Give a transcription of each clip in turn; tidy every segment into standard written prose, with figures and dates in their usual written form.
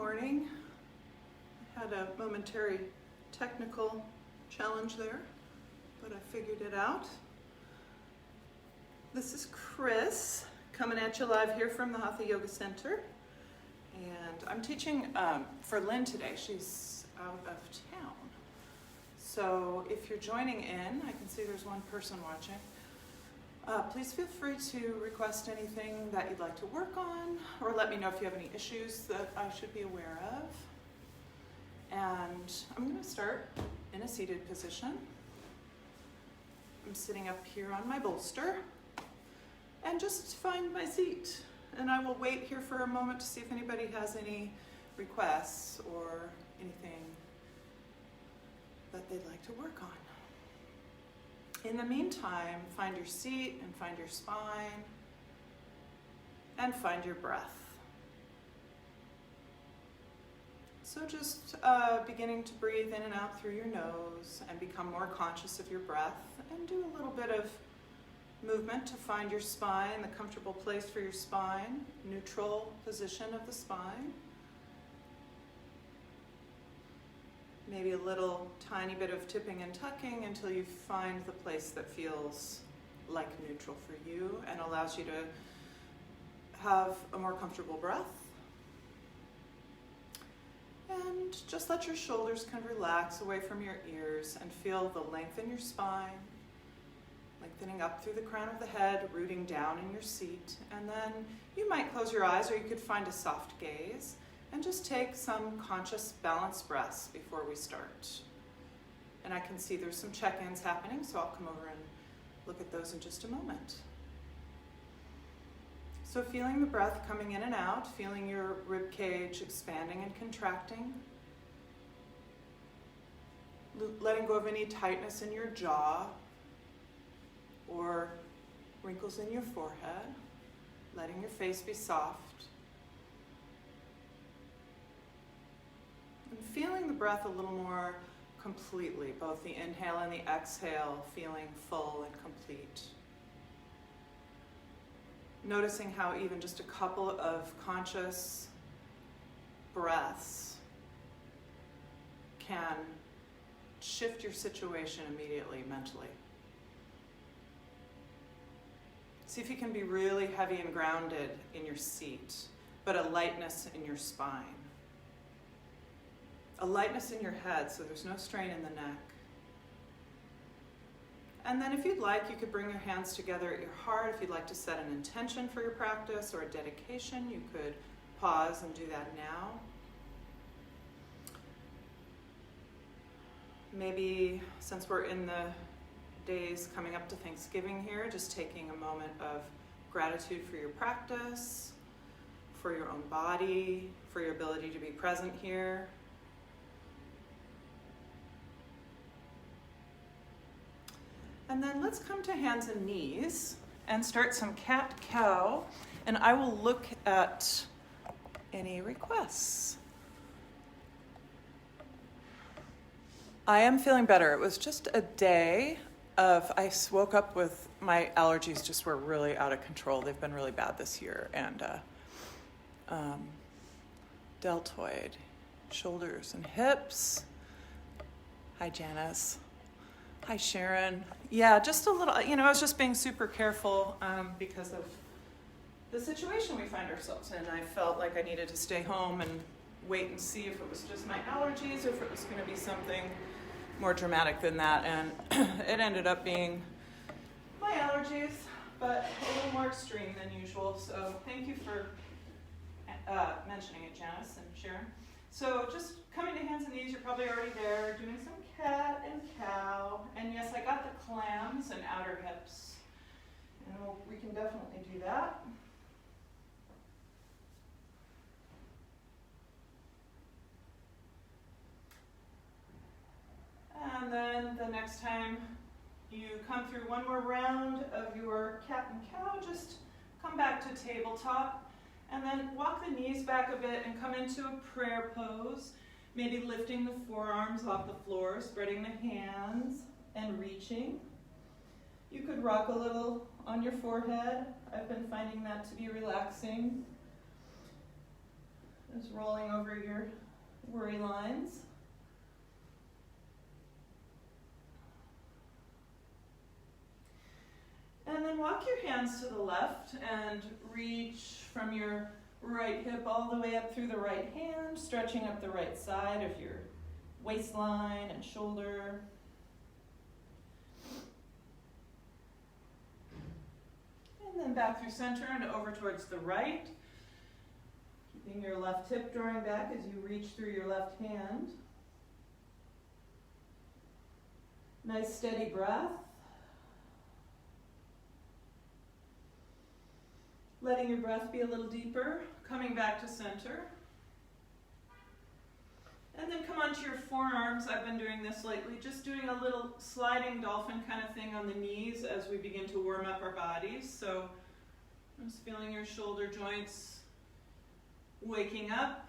morning. I had a momentary technical challenge there, but I figured it out. This is Chris coming at you live here from the Hatha Yoga Center. And I'm teaching for Lynn today. She's out of town. So if you're joining in, I can see there's one person watching. Please feel free to request anything that you'd like to work on, or let me know if you have any issues that I should be aware of. And I'm going to start in a seated position. I'm sitting up here on my bolster, and just find my seat. And I will wait here for a moment to see if anybody has any requests or anything that they'd like to work on. In the meantime, find your seat and find your spine and find your breath. So just beginning to breathe in and out through your nose and become more conscious of your breath, and do a little bit of movement to find your spine, the comfortable place for your spine, neutral position of the spine. Maybe a little tiny bit of tipping and tucking until you find the place that feels like neutral for you and allows you to have a more comfortable breath. And just let your shoulders kind of relax away from your ears and feel the length in your spine, lengthening up through the crown of the head, rooting down in your seat. And then you might close your eyes, or you could find a soft gaze. And just take some conscious, balanced breaths before we start. And I can see there's some check-ins happening, so I'll come over and look at those in just a moment. So feeling the breath coming in and out, feeling your rib cage expanding and contracting. Letting go of any tightness in your jaw or wrinkles in your forehead. Letting your face be soft. And feeling the breath a little more completely, both the inhale and the exhale, feeling full and complete. Noticing how even just a couple of conscious breaths can shift your situation immediately mentally. See if you can be really heavy and grounded in your seat, but a lightness in your spine. A lightness in your head, so there's no strain in the neck. And then if you'd like, you could bring your hands together at your heart. If you'd like to set an intention for your practice or a dedication, you could pause and do that now. Maybe, since we're in the days coming up to Thanksgiving here, just taking a moment of gratitude for your practice, for your own body, for your ability to be present here. And then let's come to hands and knees and start some cat-cow, and I will look at any requests. I am feeling better. It was just a day of, I woke up with, my allergies just were really out of control. They've been really bad this year, and deltoid, shoulders and hips. Hi, Janice. Hi, Sharon. Yeah, just a little, I was just being super careful because of the situation we find ourselves in. I felt like I needed to stay home and wait and see if it was just my allergies or if it was going to be something more dramatic than that. And it ended up being my allergies, but a little more extreme than usual. So thank you for mentioning it, Janice and Sharon. So just coming to hands and knees, you're probably already there, doing some cat and cow. And yes, I got the clams and outer hips. And we can definitely do that. And then the next time you come through one more round of your cat and cow, just come back to tabletop. And then walk the knees back a bit and come into a prayer pose. Maybe lifting the forearms off the floor, spreading the hands and reaching. You could rock a little on your forehead. I've been finding that to be relaxing. Just rolling over your worry lines. And then walk your hands to the left and reach from your right hip all the way up through the right hand, stretching up the right side of your waistline and shoulder. And then back through center and over towards the right. Keeping your left hip drawing back as you reach through your left hand. Nice steady breath. Letting your breath be a little deeper, coming back to center. And then come onto your forearms. I've been doing this lately, just doing a little sliding dolphin kind of thing on the knees as we begin to warm up our bodies. So just feeling your shoulder joints waking up,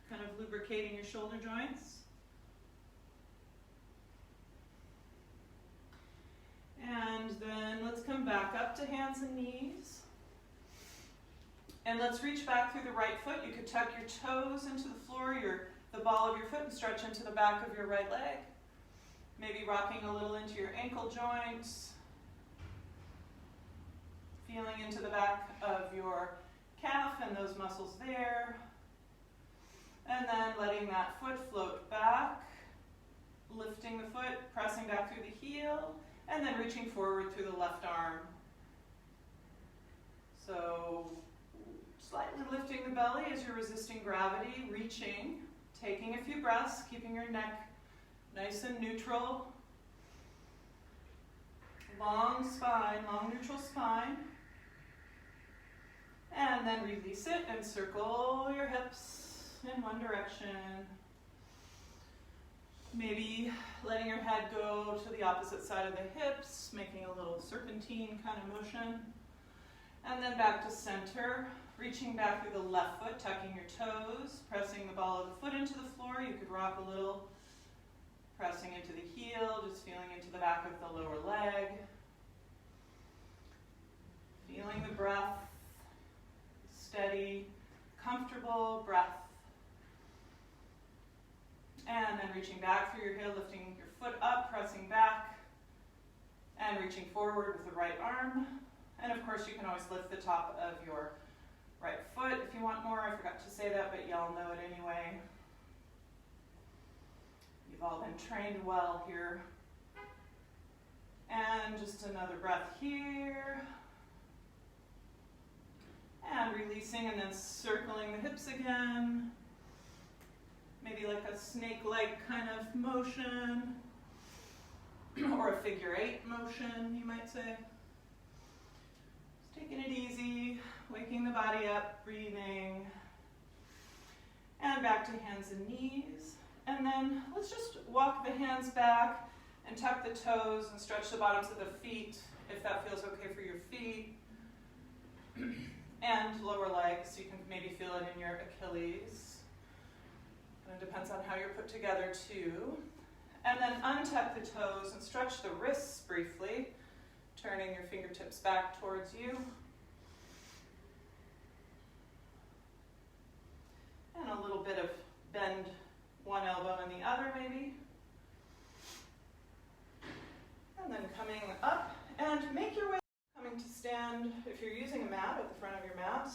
kind of lubricating your shoulder joints. And then let's come back up to hands and knees. And let's reach back through the right foot. You could tuck your toes into the floor, the ball of your foot, and stretch into the back of your right leg. Maybe rocking a little into your ankle joints. Feeling into the back of your calf and those muscles there. And then letting that foot float back. Lifting the foot, pressing back through the heel, and then reaching forward through the left arm. So slightly lifting the belly as you're resisting gravity, reaching, taking a few breaths, keeping your neck nice and neutral. Long spine, long neutral spine. And then release it and circle your hips in one direction. Maybe letting your head go to the opposite side of the hips, making a little serpentine kind of motion. And then back to center, reaching back through the left foot, tucking your toes, pressing the ball of the foot into the floor. You could rock a little, pressing into the heel, just feeling into the back of the lower leg. Feeling the breath, steady, comfortable breath. And then reaching back through your heel, lifting your foot up, pressing back, and reaching forward with the right arm. And of course, you can always lift the top of your right foot if you want more. I forgot to say that, but y'all know it anyway. You've all been trained well here. And just another breath here. And releasing and then circling the hips again. Maybe like a snake-like kind of motion, or a figure eight motion, you might say. Just taking it easy, waking the body up, breathing. And back to hands and knees. And then let's just walk the hands back and tuck the toes and stretch the bottoms of the feet, if that feels okay for your feet. And lower legs, you can maybe feel it in your Achilles. And it depends on how you're put together too. And then untuck the toes and stretch the wrists briefly, turning your fingertips back towards you. And a little bit of bend one elbow and the other maybe. And then coming up and make your way, coming to stand if you're using a mat at the front of your mat.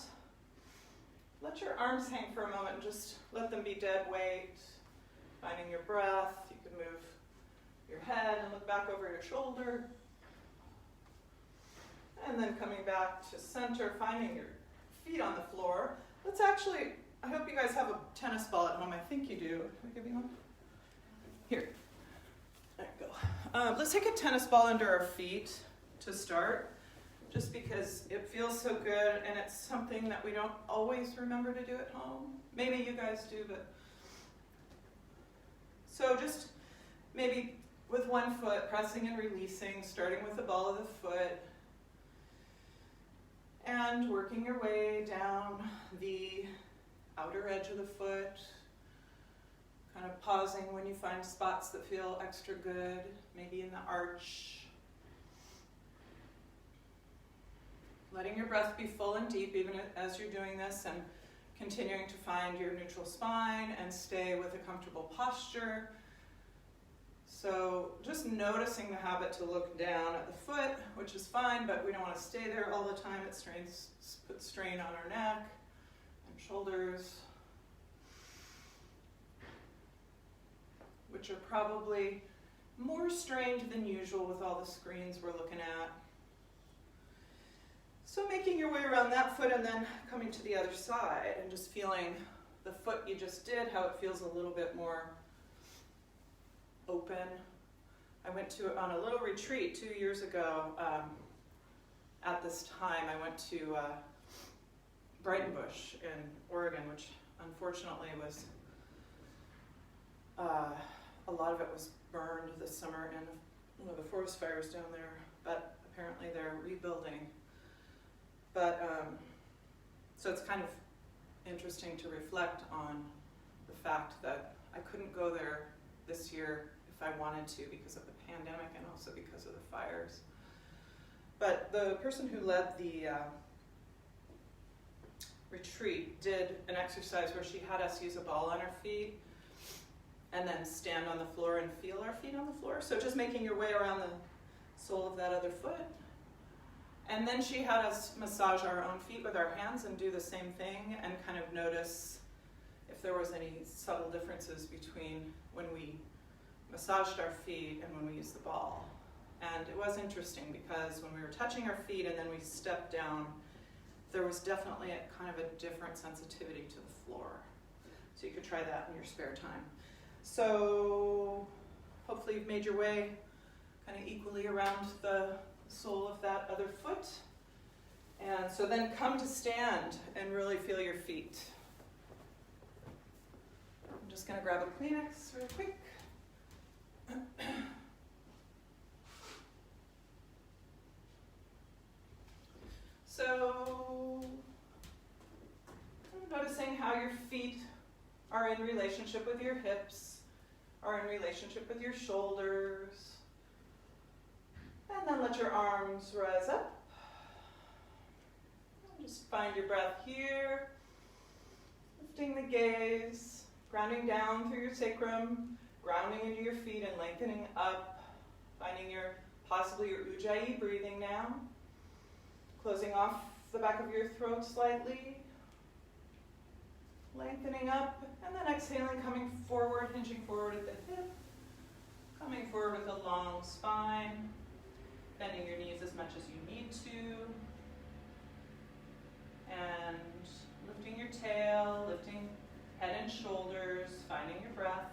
Let your arms hang for a moment and just let them be dead weight. Finding your breath. You can move your head and look back over your shoulder. And then coming back to center, finding your feet on the floor. Let's actually, I hope you guys have a tennis ball at home. I think you do. Can I give you one? Here. There you go. Let's take a tennis ball under our feet to start. Just because it feels so good and it's something that we don't always remember to do at home. Maybe you guys do, but. So just maybe with one foot, pressing and releasing, starting with the ball of the foot. And working your way down the outer edge of the foot. Kind of pausing when you find spots that feel extra good, maybe in the arch. Letting your breath be full and deep even as you're doing this, and continuing to find your neutral spine and stay with a comfortable posture. So just noticing the habit to look down at the foot, which is fine, but we don't want to stay there all the time. It puts strain on our neck and shoulders, which are probably more strained than usual with all the screens we're looking at. So making your way around that foot and then coming to the other side and just feeling the foot you just did, how it feels a little bit more open. I went on a little retreat 2 years ago. At this time, I went to Brighton-Bush in Oregon, which unfortunately was, a lot of it was burned this summer in one of the forest fires down there, but apparently they're rebuilding. But, so it's kind of interesting to reflect on the fact that I couldn't go there this year if I wanted to because of the pandemic and also because of the fires. But the person who led the retreat did an exercise where she had us use a ball on our feet and then stand on the floor and feel our feet on the floor. So just making your way around the sole of that other foot. And then she had us massage our own feet with our hands and do the same thing and kind of notice if there was any subtle differences between when we massaged our feet and when we used the ball. And it was interesting because when we were touching our feet and then we stepped down, there was definitely a kind of a different sensitivity to the floor. So you could try that in your spare time. So hopefully you've made your way kind of equally around the sole of that other foot. And so then come to stand and really feel your feet. I'm just going to grab a Kleenex real quick. So noticing how your feet are in relationship with your hips, are in relationship with your shoulders. And then let your arms rise up. Just find your breath here. Lifting the gaze, grounding down through your sacrum, grounding into your feet and lengthening up. Finding possibly your Ujjayi breathing now. Closing off the back of your throat slightly. Lengthening up, and then exhaling, coming forward, hinging forward at the hip. Coming forward with a long spine. Bending your knees as much as you need to. And lifting your tail, lifting head and shoulders, finding your breath.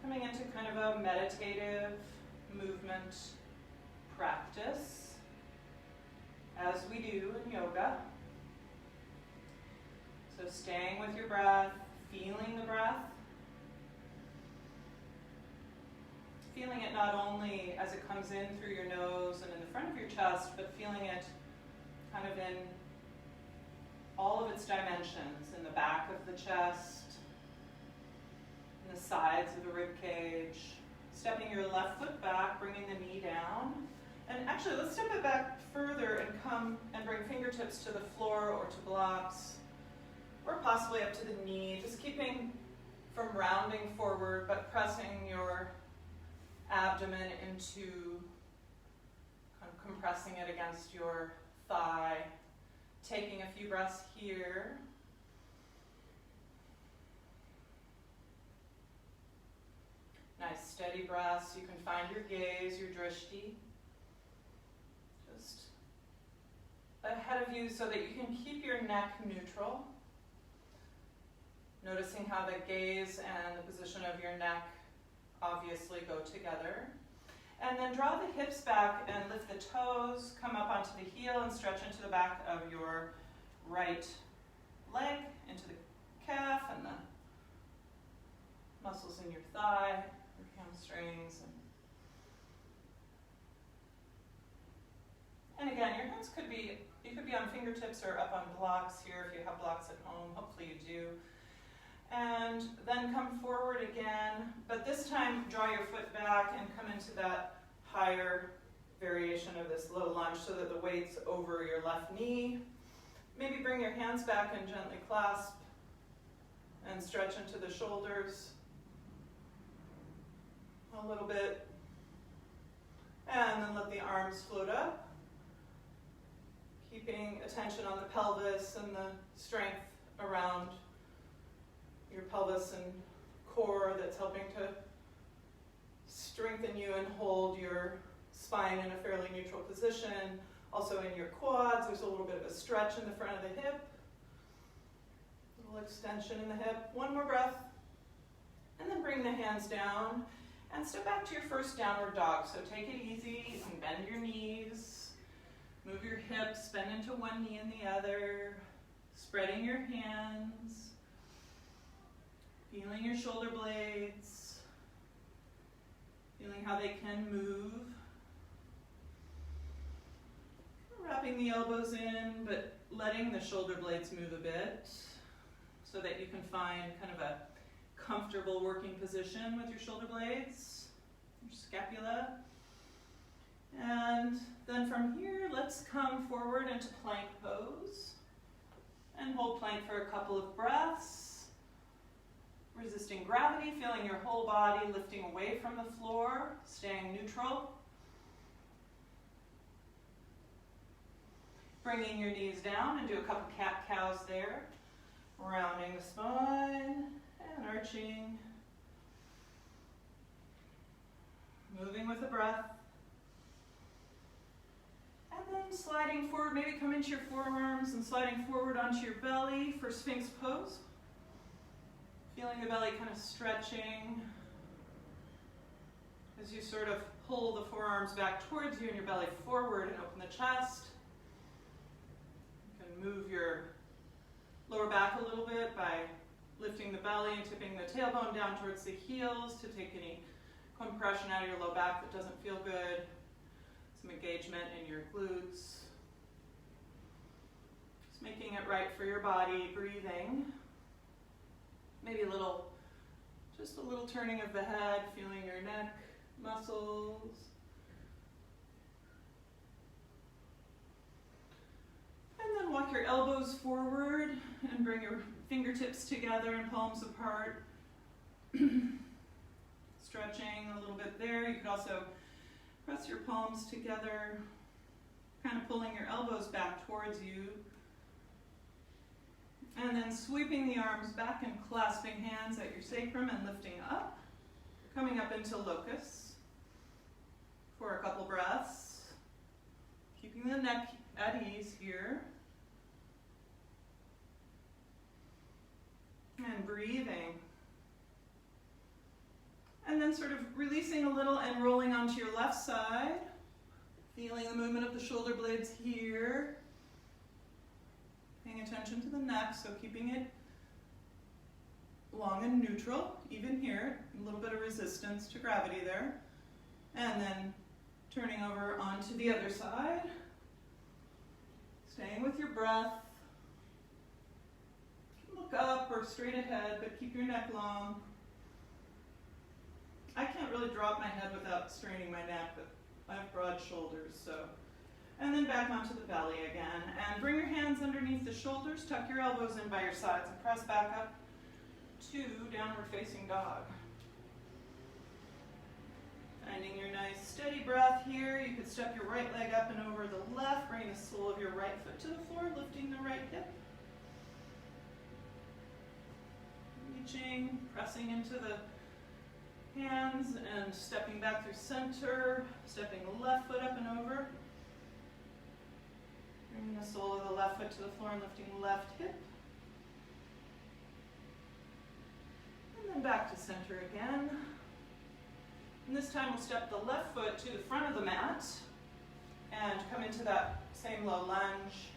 Coming into kind of a meditative movement practice, as we do in yoga. So staying with your breath, feeling the breath. Feeling it not only as it comes in through your nose and in the front of your chest, but feeling it kind of in all of its dimensions, in the back of the chest, in the sides of the rib cage. Stepping your left foot back, bringing the knee down. And actually, let's step it back further and come and bring fingertips to the floor or to blocks, or possibly up to the knee, just keeping from rounding forward, but pressing your abdomen into, kind of compressing it against your thigh. Taking a few breaths here. Nice steady breaths. You can find your gaze, your drishti, just ahead of you so that you can keep your neck neutral. Noticing how the gaze and the position of your neck obviously go together. And then draw the hips back and lift the toes, come up onto the heel and stretch into the back of your right leg, into the calf and the muscles in your thigh, your hamstrings. And again, your hands you could be on fingertips or up on blocks here if you have blocks at home. Hopefully you do. And then come forward again, but this time draw your foot back and come into that higher variation of this low lunge so that the weight's over your left knee. Maybe bring your hands back and gently clasp and stretch into the shoulders a little bit. And then let the arms float up, keeping attention on the pelvis and the strength around your pelvis and core that's helping to strengthen you and hold your spine in a fairly neutral position. Also in your quads, there's a little bit of a stretch in the front of the hip, a little extension in the hip. One more breath, and then bring the hands down and step back to your first downward dog. So take it easy. You can bend your knees, move your hips, bend into one knee and the other, spreading your hands, feeling your shoulder blades, feeling how they can move. Wrapping the elbows in, but letting the shoulder blades move a bit so that you can find kind of a comfortable working position with your shoulder blades, your scapula. And then from here, let's come forward into plank pose and hold plank for a couple of breaths. Resisting gravity, feeling your whole body lifting away from the floor, staying neutral. Bringing your knees down and do a couple cat-cows there. Rounding the spine and arching. Moving with the breath. And then sliding forward, maybe come into your forearms and sliding forward onto your belly for Sphinx pose. Feeling the belly kind of stretching as you sort of pull the forearms back towards you and your belly forward and open the chest. You can move your lower back a little bit by lifting the belly and tipping the tailbone down towards the heels to take any compression out of your low back that doesn't feel good. Some engagement in your glutes. Just making it right for your body, breathing. Maybe just a little turning of the head, feeling your neck muscles. And then walk your elbows forward and bring your fingertips together and palms apart. Stretching a little bit there. You could also press your palms together, kind of pulling your elbows back towards you. And then sweeping the arms back and clasping hands at your sacrum and lifting up. Coming up into locust for a couple breaths. Keeping the neck at ease here. And breathing. And then sort of releasing a little and rolling onto your left side. Feeling the movement of the shoulder blades here. Paying attention to the neck, so keeping it long and neutral, even here. A little bit of resistance to gravity there. And then turning over onto the other side. Staying with your breath. Look up or straight ahead, but keep your neck long. I can't really drop my head without straining my neck, but I have broad shoulders, so. And then back onto the belly again. And bring your hands underneath the shoulders, tuck your elbows in by your sides, and press back up to downward facing dog. Finding your nice steady breath here. You could step your right leg up and over the left, bring the sole of your right foot to the floor, lifting the right hip. Reaching, pressing into the hands and stepping back through center, stepping the left foot up and over. Bringing the sole of the left foot to the floor and lifting the left hip. And then back to center again. And this time we'll step the left foot to the front of the mat and come into that same low lunge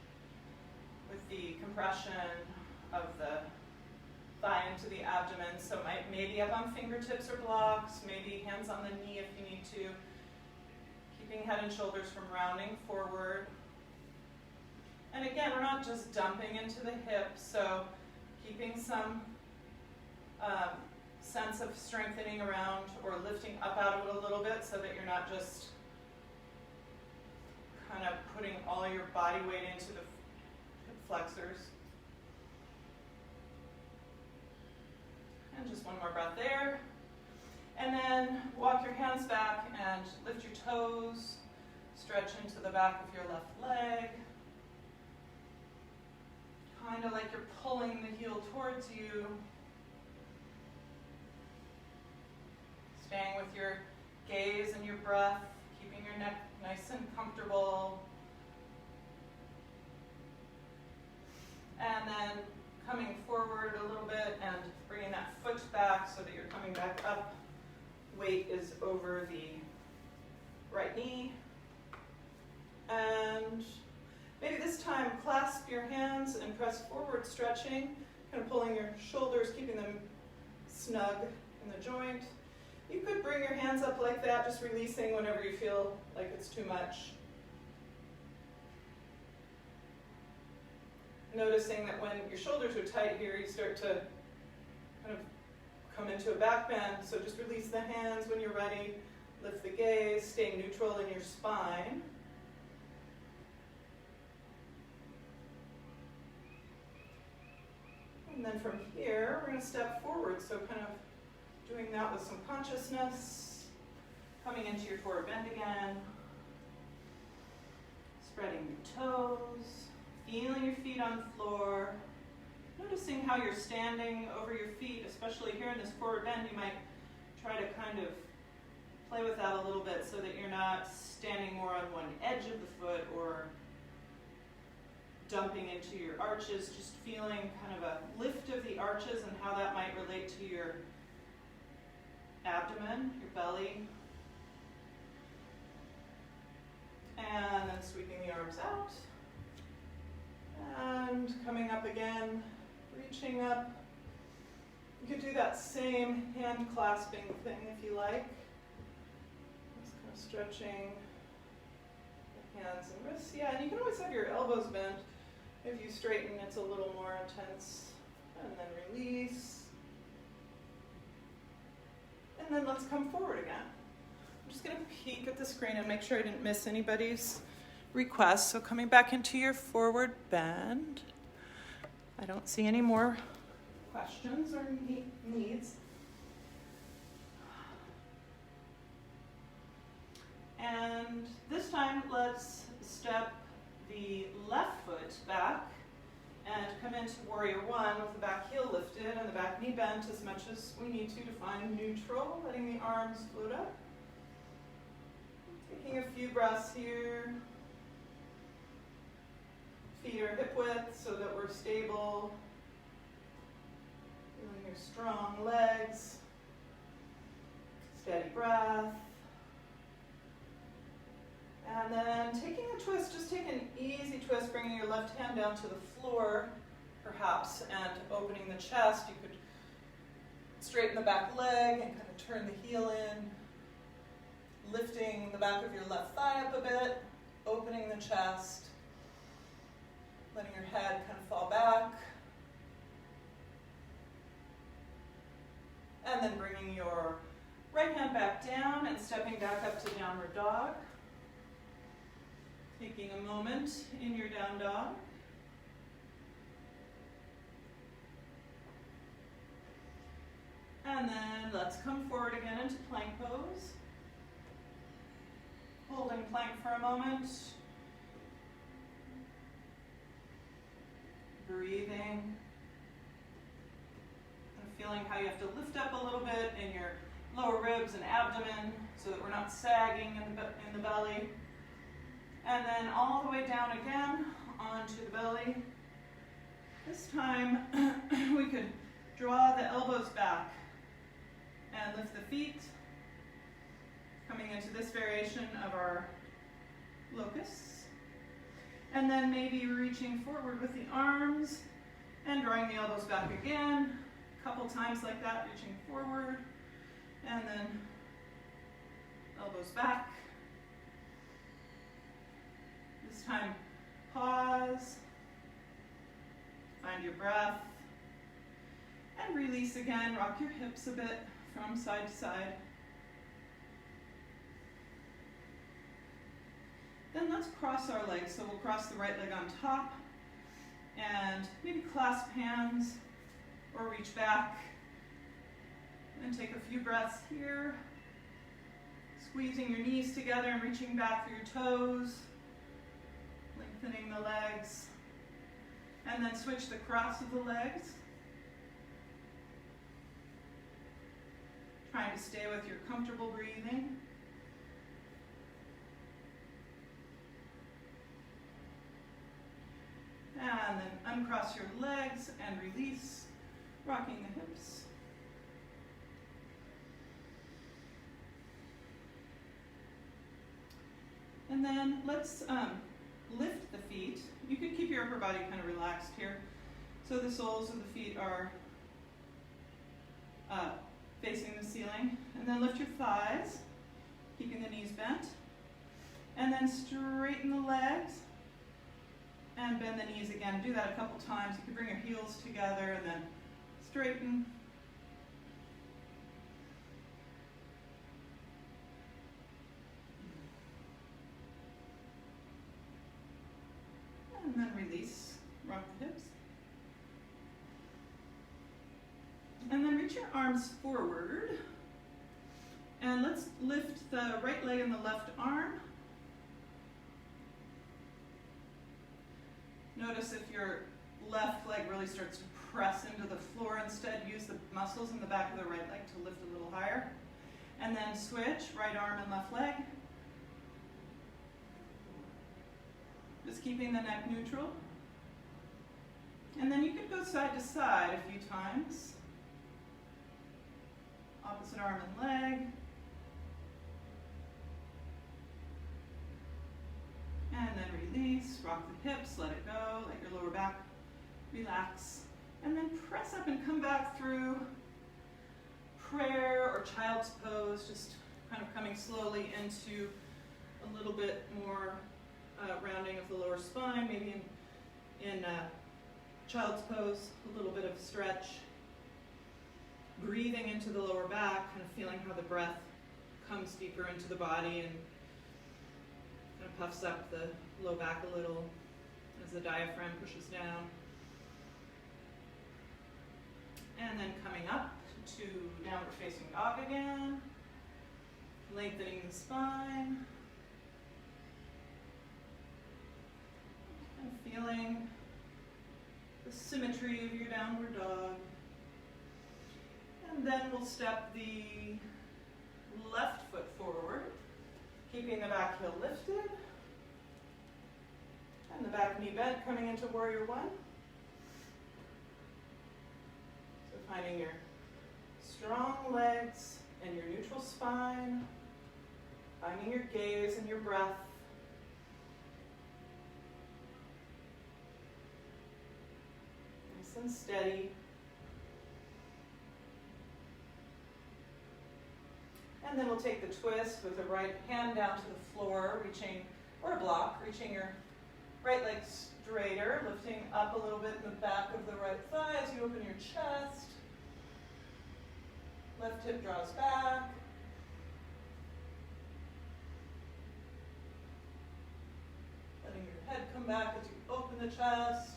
with the compression of the thigh into the abdomen. So maybe up on fingertips or blocks, maybe hands on the knee if you need to. Keeping head and shoulders from rounding forward. And again, we're not just dumping into the hips, so keeping some sense of strengthening around or lifting up out of it a little bit so that you're not just kind of putting all your body weight into the hip flexors. And just one more breath there. And then walk your hands back and lift your toes. Stretch into the back of your left leg. Kind of like you're pulling the heel towards you. Staying with your gaze and your breath, keeping your neck nice and comfortable. And then coming forward a little bit and bringing that foot back so that you're coming back up. Weight is over the right knee. And maybe this time clasp your hands and press forward, stretching, kind of pulling your shoulders, keeping them snug in the joint. You could bring your hands up like that, just releasing whenever you feel like it's too much. Noticing that when your shoulders are tight here, you start to kind of come into a back bend. So just release the hands when you're ready. Lift the gaze, stay neutral in your spine. And then from here, we're going to step forward. So kind of doing that with some consciousness. Coming into your forward bend again. Spreading your toes. Feeling your feet on the floor. Noticing how you're standing over your feet, especially here in this forward bend. You might try to kind of play with that a little bit so that you're not standing more on one edge of the foot or dumping into your arches, just feeling kind of a lift of the arches and how that might relate to your abdomen, your belly. And then sweeping the arms out. And coming up again, reaching up. You could do that same hand clasping thing if you like. Just kind of stretching the hands and wrists. Yeah, and you can always have your elbows bent. If you straighten, it's a little more intense. And then release. And then let's come forward again. I'm just going to peek at the screen and make sure I didn't miss anybody's request. So coming back into your forward bend. I don't see any more questions or needs. And this time, let's step the left foot back and come into Warrior One with the back heel lifted and the back knee bent as much as we need to find neutral, letting the arms float up. Taking a few breaths here. Feet are hip width so that we're stable. Feeling your strong legs. Steady breath. And then taking a twist, just take an easy twist, bringing your left hand down to the floor, perhaps, and opening the chest. You could straighten the back leg and kind of turn the heel in, lifting the back of your left thigh up a bit, opening the chest, letting your head kind of fall back, and then bringing your right hand back down and stepping back up to downward dog. Taking a moment in your down dog. And then let's come forward again into plank pose. Holding plank for a moment. Breathing. And feeling how you have to lift up a little bit in your lower ribs and abdomen so that we're not sagging in the belly. And then all the way down again onto the belly. This time we could draw the elbows back and lift the feet. Coming into this variation of our locusts. And then maybe reaching forward with the arms and drawing the elbows back again. A couple times like that, reaching forward. And then elbows back. This time, pause, find your breath, and release again. Rock your hips a bit from side to side. Then let's cross our legs. So we'll cross the right leg on top And maybe clasp hands or reach back. And take a few breaths here. Squeezing your knees together and reaching back through your toes. Lengthening the legs. And then switch the cross of the legs. Trying to stay with your comfortable breathing. And then uncross your legs and release, rocking the hips. And then let's lift the feet. You could keep your upper body kind of relaxed here. So the soles of the feet are facing the ceiling. And then lift your thighs, keeping the knees bent. And then straighten the legs. And bend the knees again. Do that a couple times. You can bring your heels together and then straighten. And then release. Rock the hips. And then reach your arms forward. And let's lift the right leg and the left arm. Notice if your left leg really starts to press into the floor. Instead, use the muscles in the back of the right leg to lift a little higher. And then switch, right arm and left leg. Just keeping the neck neutral. And then you could go side to side a few times. Opposite arm and leg. And then release, rock the hips, let it go, let your lower back relax. And then press up and come back through prayer or child's pose, just kind of coming slowly into a little bit more rounding of the lower spine, maybe in child's pose, a little bit of stretch. Breathing into the lower back, kind of feeling how the breath comes deeper into the body and kind of puffs up the low back a little as the diaphragm pushes down. And then coming up to downward facing dog again. Lengthening the spine. And feeling the symmetry of your downward dog. And then we'll step the left foot forward, keeping the back heel lifted. And the back knee bent, coming into warrior one. So finding your strong legs and your neutral spine. Finding your gaze and your breath. Nice and steady. And then we'll take the twist with the right hand down to the floor, reaching, or a block, reaching your right leg straighter, lifting up a little bit in the back of the right thigh as you open your chest. Left hip draws back. Letting your head come back as you open the chest.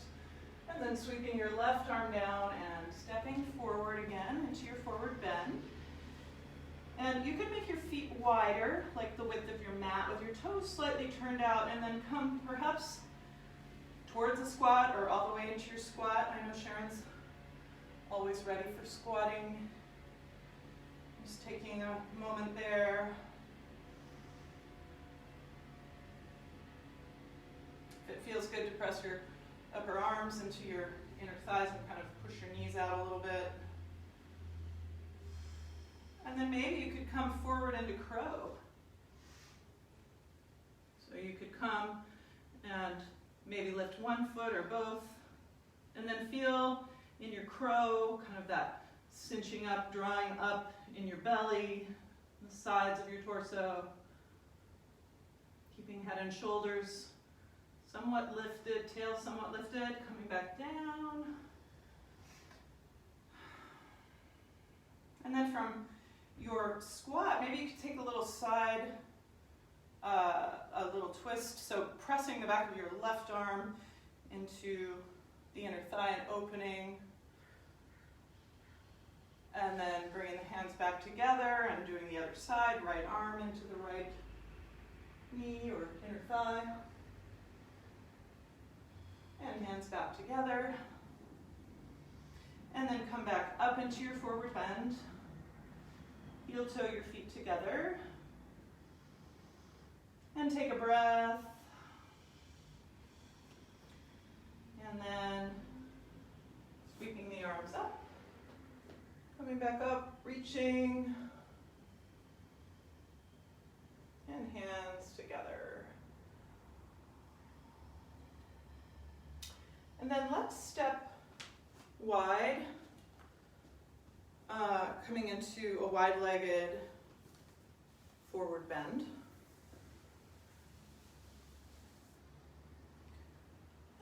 And then sweeping your left arm down and stepping forward again into your forward bend. And you can make your feet wider, like the width of your mat, with your toes slightly turned out, and then come perhaps towards a squat or all the way into your squat. I know Sharon's always ready for squatting. Just taking a moment there. If it feels good to press your upper arms into your inner thighs and kind of push your knees out a little bit. And then maybe you could come forward into crow. So you could come and maybe lift one foot or both, and then feel in your crow kind of that cinching up, drawing up in your belly, the sides of your torso, keeping head and shoulders somewhat lifted, tail somewhat lifted, coming back down. And then from your squat, maybe you could take a little side, a little twist, so pressing the back of your left arm into the inner thigh and opening. And then bringing the hands back together and doing the other side, right arm into the right knee or inner thigh. And hands back together. And then come back up into your forward bend. Heel toe your feet together. And take a breath. And then sweeping the arms up. Coming back up, reaching. And hands together. And then let's step wide, coming into a wide-legged forward bend.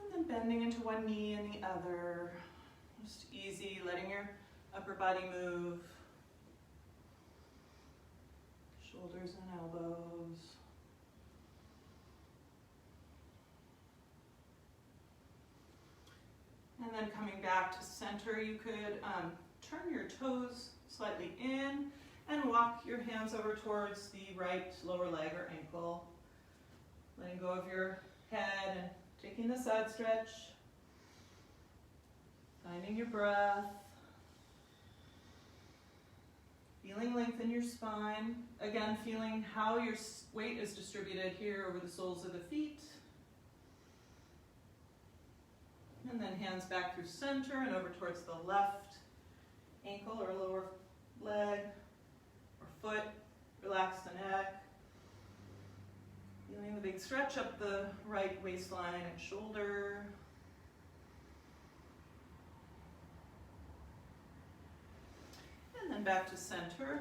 And then bending into one knee and the other. Just easy, letting your upper body move. Shoulders and elbows. And then coming back to center, you could turn your toes slightly in and walk your hands over towards the right lower leg or ankle. Letting go of your head and taking the side stretch. Finding your breath. Feeling length in your spine. Again, feeling how your weight is distributed here over the soles of the feet. And then hands back through center and over towards the left ankle or lower leg or foot. Relax the neck. Feeling the big stretch up the right waistline and shoulder. And then back to center.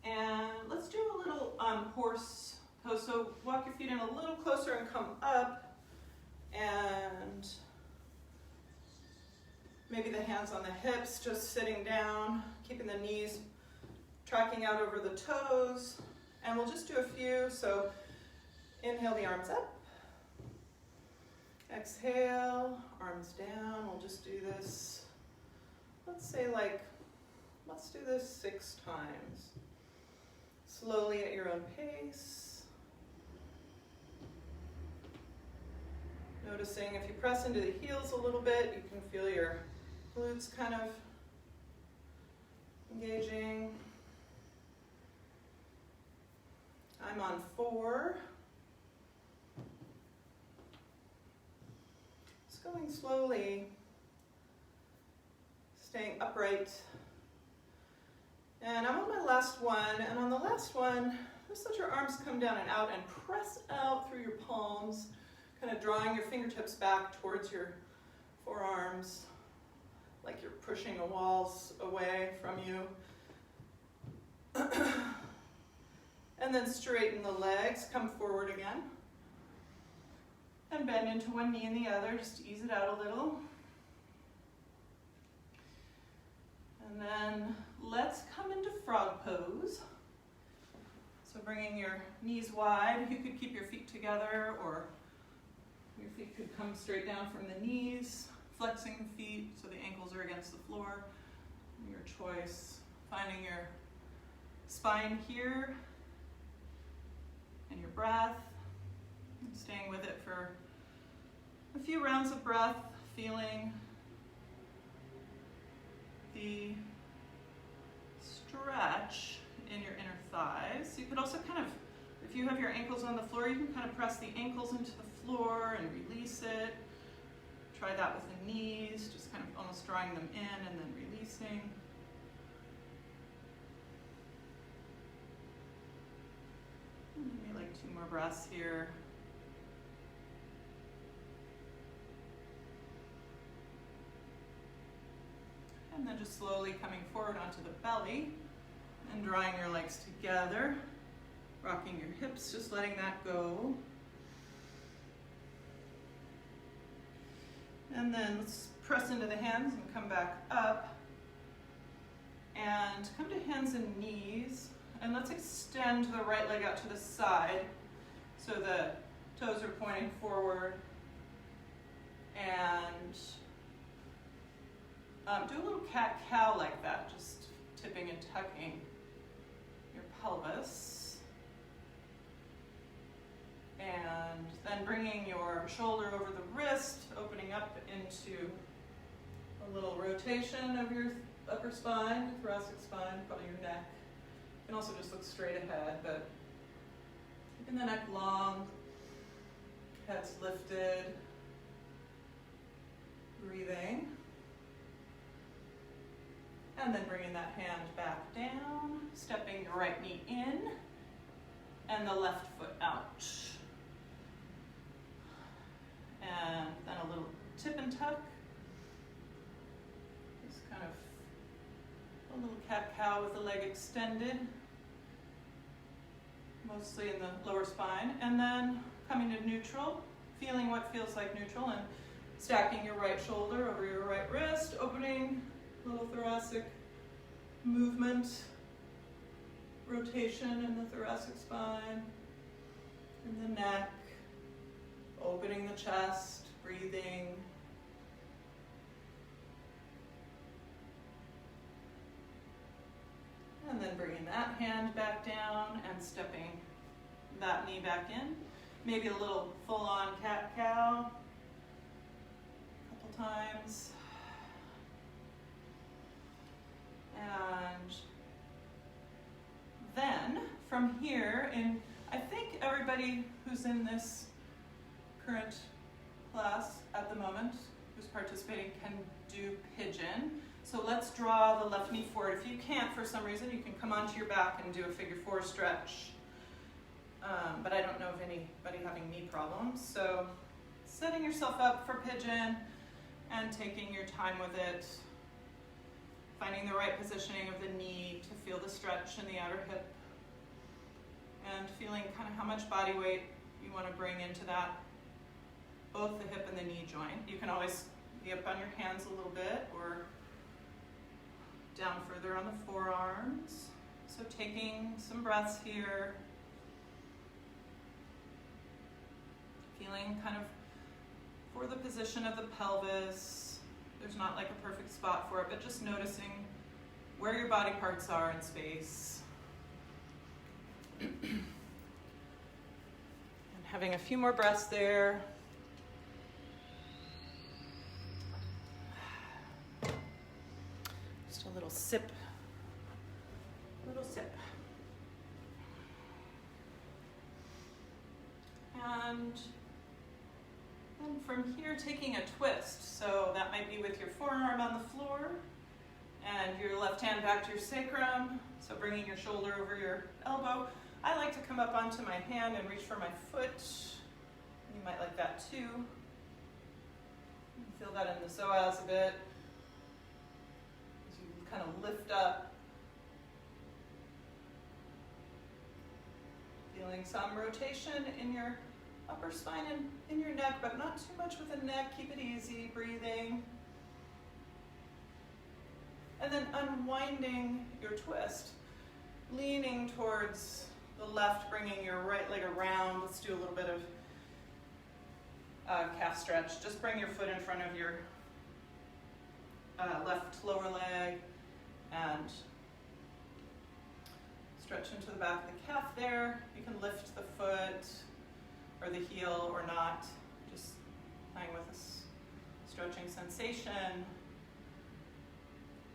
And let's do a little horse pose. So walk your feet in a little closer and come up. And maybe the hands on the hips, just sitting down, keeping the knees tracking out over the toes. And we'll just do a few. So inhale the arms up. Exhale, arms down. We'll just do this, let's do this 6 times. Slowly at your own pace. Noticing if you press into the heels a little bit, you can feel your glutes kind of engaging. I'm on 4. Just going slowly, staying upright. And I'm on my last one, and on the last one, just let your arms come down and out and press out through your palms. Kind of drawing your fingertips back towards your forearms, like you're pushing a wall away from you. And then straighten the legs, come forward again. And bend into one knee and the other, just to ease it out a little. And then let's come into frog pose. So bringing your knees wide, you could keep your feet together or your feet could come straight down from the knees, flexing the feet so the ankles are against the floor. Your choice. Finding your spine here and your breath. And staying with it for a few rounds of breath, feeling the stretch in your inner thighs. You could also if you have your ankles on the floor, you can kind of press the ankles into the floor and release it. Try that with the knees, just kind of almost drawing them in and then releasing. Maybe like 2 more breaths here. And then just slowly coming forward onto the belly and drawing your legs together, rocking your hips, just letting that go. And then let's press into the hands and come back up. And come to hands and knees. And let's extend the right leg out to the side so the toes are pointing forward. And do a little cat-cow like that, just tipping and tucking your pelvis. And then bringing your shoulder over the wrist, opening up into a little rotation of your upper spine, thoracic spine, probably your neck. You can also just look straight ahead, but keeping the neck long, head's lifted, breathing. And then bringing that hand back down, stepping your right knee in, and the left foot out. And then a little tip and tuck. Just kind of a little cat-cow with the leg extended, mostly in the lower spine. And then coming to neutral, feeling what feels like neutral, and stacking your right shoulder over your right wrist, opening a little thoracic movement, rotation in the thoracic spine, in the neck, opening the chest, breathing. And then bringing that hand back down and stepping that knee back in. Maybe a little full-on cat-cow, a couple times. And then from here, I think everybody who's in this current class at the moment, who's participating, can do pigeon. So let's draw the left knee forward. If you can't for some reason, you can come onto your back and do a figure four stretch. But I don't know of anybody having knee problems. So setting yourself up for pigeon and taking your time with it, finding the right positioning of the knee to feel the stretch in the outer hip, and feeling kind of how much body weight you want to bring into that, both the hip and the knee joint. You can always be up on your hands a little bit or down further on the forearms. So taking some breaths here, feeling kind of for the position of the pelvis. There's not like a perfect spot for it, but just noticing where your body parts are in space. And having a few more breaths there. Just a little sip. And then from here, taking a twist. So that might be with your forearm on the floor and your left hand back to your sacrum. So bringing your shoulder over your elbow. I like to come up onto my hand and reach for my foot. You might like that too. Feel that in the psoas a bit. As you kind of lift up. Feeling some rotation in your upper spine and in your neck, but not too much with the neck. Keep it easy, breathing. And then unwinding your twist. Leaning towards the left, bringing your right leg around. Let's do a little bit of calf stretch. Just bring your foot in front of your left lower leg and stretch into the back of the calf there. You can lift the foot or the heel or not. Just playing with this stretching sensation.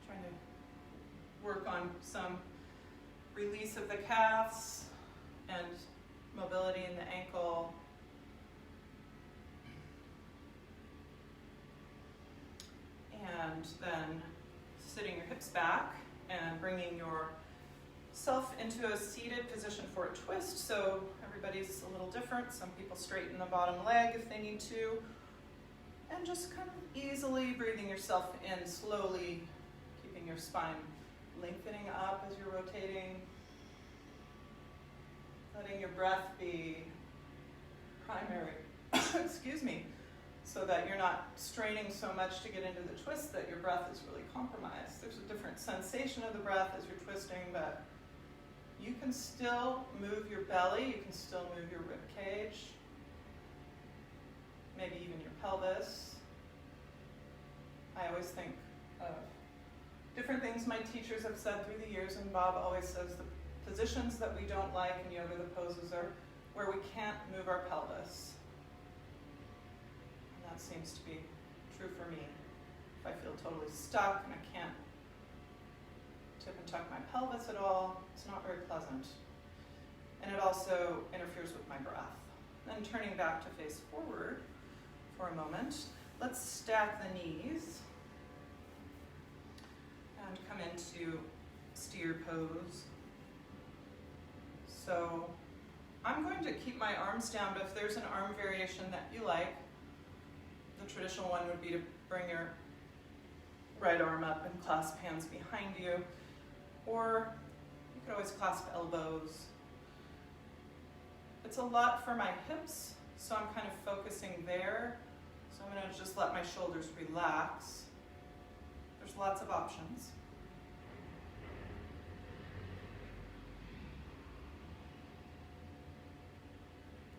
Trying to work on some release of the calves and mobility in the ankle. And then sitting your hips back and bringing yourself into a seated position for a twist. So everybody's a little different. Some people straighten the bottom leg if they need to. And just kind of easily breathing yourself in slowly, keeping your spine lengthening up as you're rotating. Letting your breath be primary, excuse me, so that you're not straining so much to get into the twist that your breath is really compromised. There's a different sensation of the breath as you're twisting, but you can still move your belly, you can still move your rib cage, maybe even your pelvis. I always think of different things my teachers have said through the years, and Bob always says the positions that we don't like in yoga, the poses, are where we can't move our pelvis. And that seems to be true for me. If I feel totally stuck and I can't tip and tuck my pelvis at all, it's not very pleasant. And it also interferes with my breath. Then turning back to face forward for a moment, let's stack the knees and come into steer pose. So I'm going to keep my arms down, but if there's an arm variation that you like, the traditional one would be to bring your right arm up and clasp hands behind you, or you could always clasp elbows. It's a lot for my hips, so I'm kind of focusing there. So I'm going to just let my shoulders relax. There's lots of options.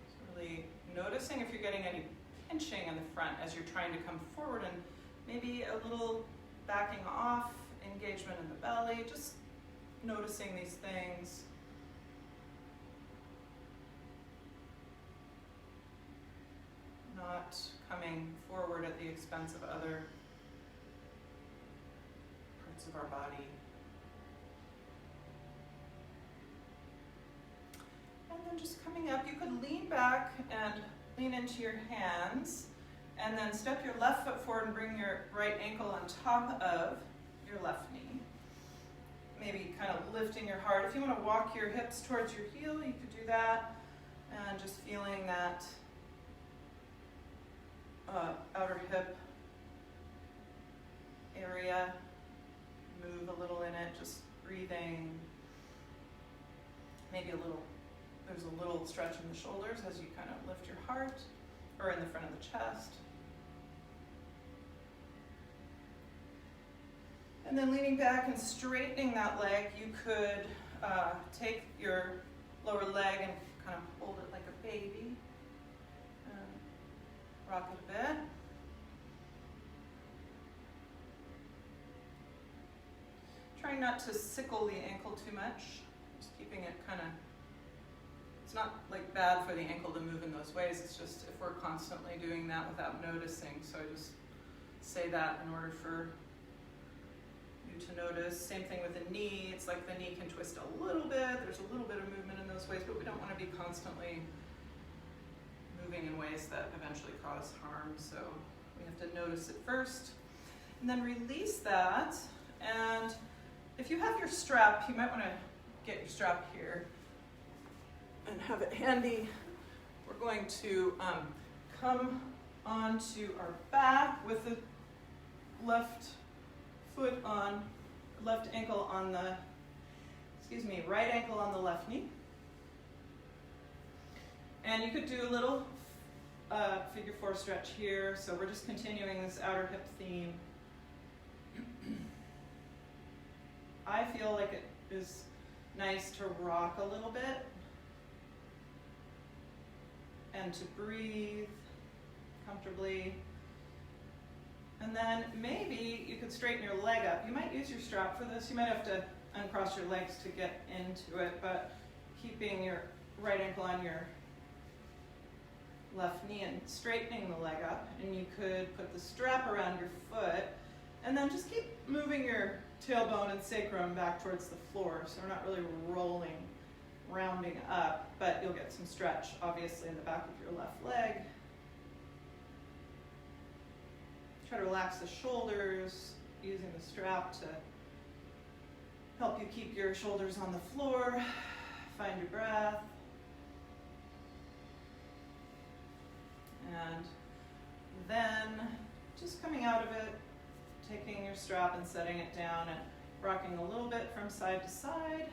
So really noticing if you're getting any pinching in the front as you're trying to come forward, and maybe a little backing off, engagement in the belly, just noticing these things. Not coming forward at the expense of other parts of our body. And then just coming up, you could lean back and lean into your hands, and then step your left foot forward and bring your right ankle on top of your left knee. Maybe kind of lifting your heart. If you want to walk your hips towards your heel, you could do that. And just feeling that outer hip area, move a little in it, just breathing. Maybe there's a little stretch in the shoulders as you kind of lift your heart, or in the front of the chest. And then leaning back and straightening that leg, you could take your lower leg and kind of hold it like a baby. Rock it a bit. Trying not to sickle the ankle too much, just keeping it kind of, it's not like bad for the ankle to move in those ways, it's just if we're constantly doing that without noticing. So I just say that in order for you to notice. Same thing with the knee, it's like the knee can twist a little bit, there's a little bit of movement in those ways, but we don't want to be constantly moving in ways that eventually cause harm, so we have to notice it first. And then release that, and if you have your strap, you might want to get your strap here and have it handy. We're going to come onto our back with the left ankle on the, right ankle on the left knee. And you could do a little figure four stretch here. So we're just continuing this outer hip theme. I feel like it is nice to rock a little bit and to breathe comfortably. And then maybe you could straighten your leg up. You might use your strap for this. You might have to uncross your legs to get into it, but keeping your right ankle on your left knee and straightening the leg up, and you could put the strap around your foot, and then just keep moving your tailbone and sacrum back towards the floor, so we're not really rounding up, but you'll get some stretch, obviously, in the back of your left leg. Try to relax the shoulders, using the strap to help you keep your shoulders on the floor. Find your breath. And then just coming out of it, taking your strap and setting it down and rocking a little bit from side to side.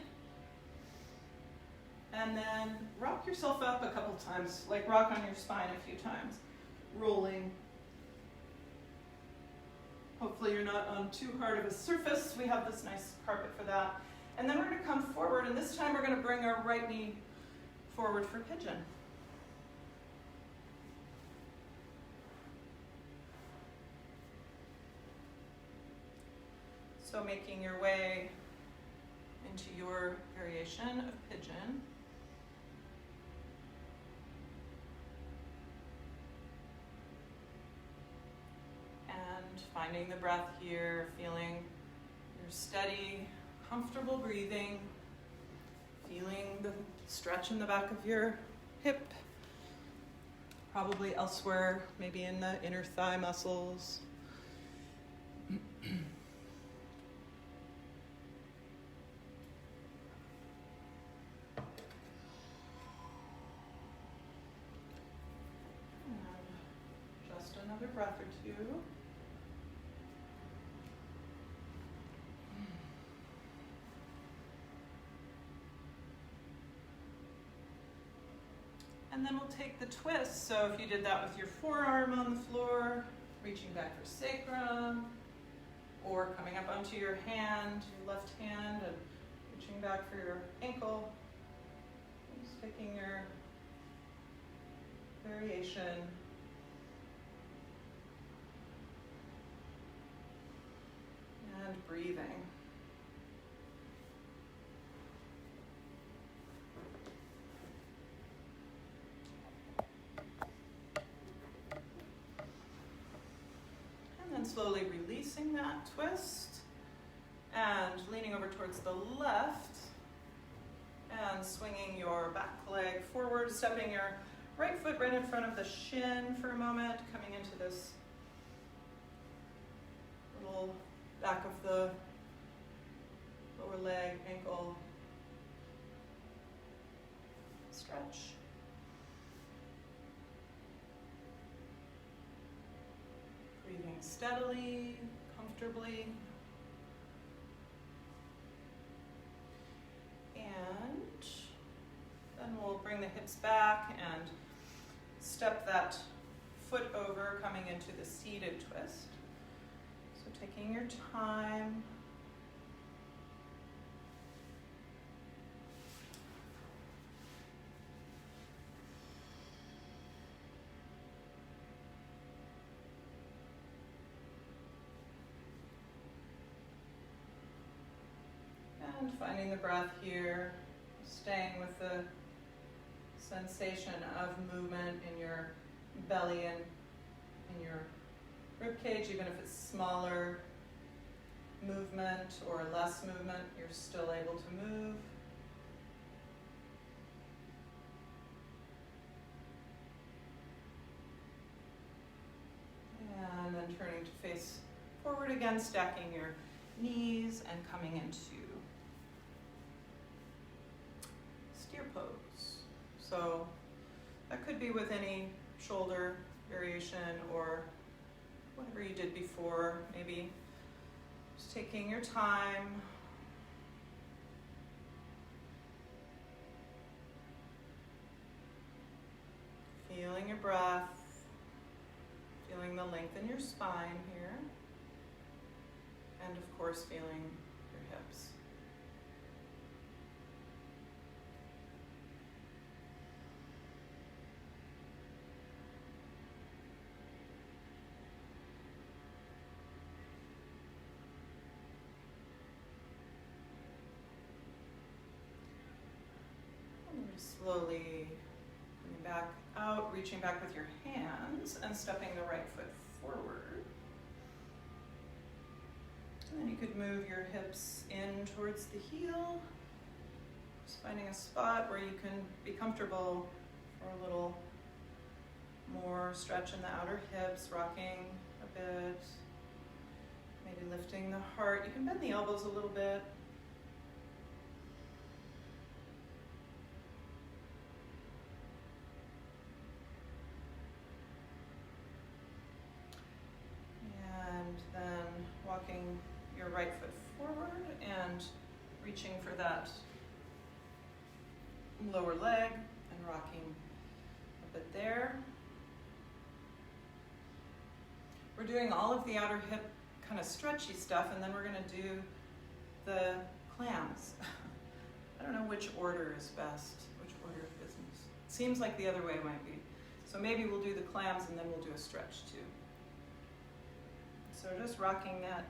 And then rock yourself up a couple times, like rock on your spine a few times, rolling. Hopefully you're not on too hard of a surface. We have this nice carpet for that. And then we're going to come forward, and this time we're going to bring our right knee forward for pigeon. So making your way into your variation of pigeon. And finding the breath here, feeling your steady, comfortable breathing, feeling the stretch in the back of your hip, probably elsewhere, maybe in the inner thigh muscles. Just another breath or two. And then we'll take the twist. So if you did that with your forearm on the floor, reaching back for sacrum, or coming up onto your hand, your left hand, and reaching back for your ankle, just picking your variation. And breathing. And then slowly releasing that twist and leaning over towards the left and swinging your back leg forward, stepping your right foot right in front of the shin for a moment, coming into this little back of the lower leg, ankle stretch. Breathing steadily, comfortably. And then we'll bring the hips back and step that foot over, coming into the seated twist. So taking your time. And finding the breath here, staying with the sensation of movement in your belly and in your rib cage, even if it's smaller movement or less movement, you're still able to move. And then turning to face forward again, stacking your knees and coming into steer pose. So that could be with any shoulder variation or whatever you did before, maybe just taking your time. Feeling your breath, feeling the length in your spine here, and of course feeling your hips. Just slowly coming back out, reaching back with your hands and stepping the right foot forward. And then you could move your hips in towards the heel. Just finding a spot where you can be comfortable for a little more stretch in the outer hips, rocking a bit. Maybe lifting the heart. You can bend the elbows a little bit. Then walking your right foot forward and reaching for that lower leg and rocking a bit there. We're doing all of the outer hip kind of stretchy stuff, and then we're going to do the clams. I don't know which order is best, which order of business. Seems like the other way might be. So maybe we'll do the clams and then we'll do a stretch too. So just rocking that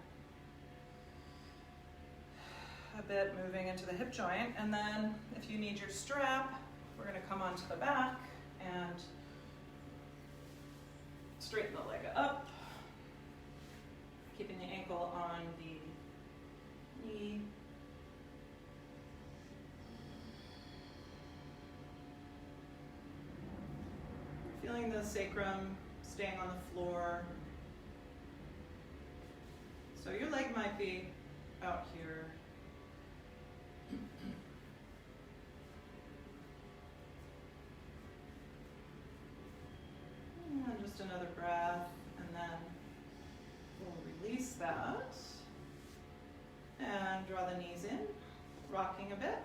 a bit, moving into the hip joint. And then if you need your strap, we're going to come onto the back and straighten the leg up, keeping the ankle on the knee. Feeling the sacrum staying on the floor. So your leg might be out here. And just another breath, and then we'll release that. And draw the knees in, rocking a bit.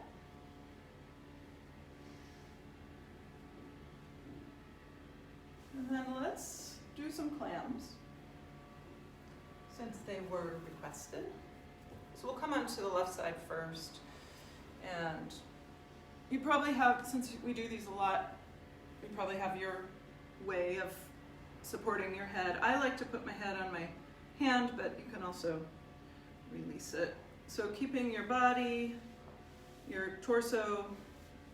And then let's do some clams, since they were requested. So we'll come onto the left side first. And you probably have, since we do these a lot, you probably have your way of supporting your head. I like to put my head on my hand, but you can also release it. So keeping your body, your torso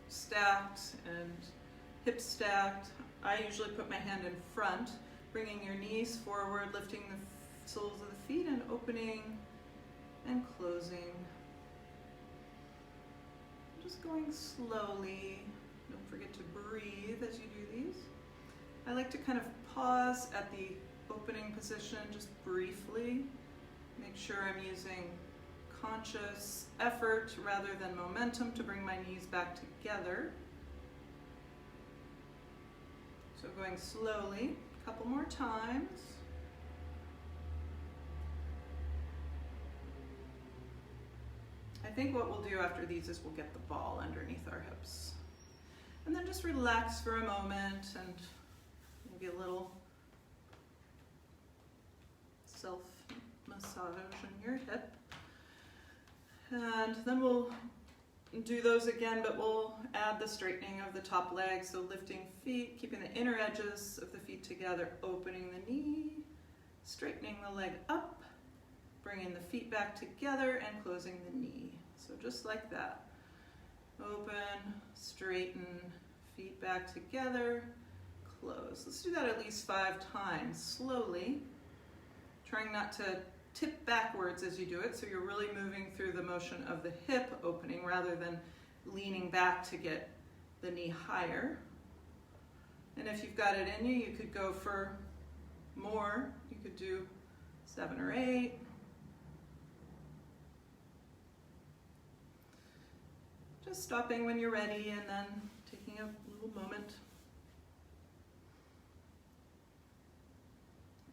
stacked and hips stacked. I usually put my hand in front, bringing your knees forward, lifting the soles of the feet and opening and closing. Just going slowly. Don't forget to breathe as you do these. I like to kind of pause at the opening position just briefly. Make sure I'm using conscious effort rather than momentum to bring my knees back together. So going slowly, a couple more times. I think what we'll do after these is we'll get the ball underneath our hips. And then just relax for a moment and maybe a little self-massage in your hip. And then we'll do those again, but we'll add the straightening of the top leg. So lifting feet, keeping the inner edges of the feet together, opening the knee, straightening the leg up, bringing the feet back together and closing the knee. So just like that. Open, straighten, feet back together, close. Let's do that at least 5 times, slowly. Trying not to tip backwards as you do it, so you're really moving through the motion of the hip opening rather than leaning back to get the knee higher. And if you've got it in you, you could go for more. You could do 7 or 8. Just stopping when you're ready and then taking a little moment.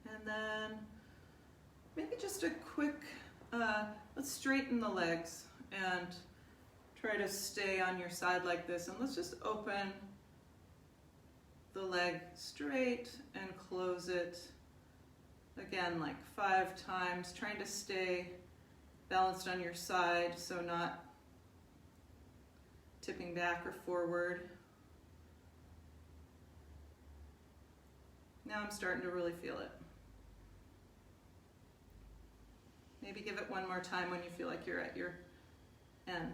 And then maybe just a quick, let's straighten the legs and try to stay on your side like this. And let's just open the leg straight and close it. Again, like 5 times, trying to stay balanced on your side, so not tipping back or forward. Now I'm starting to really feel it. Maybe give it one more time when you feel like you're at your end.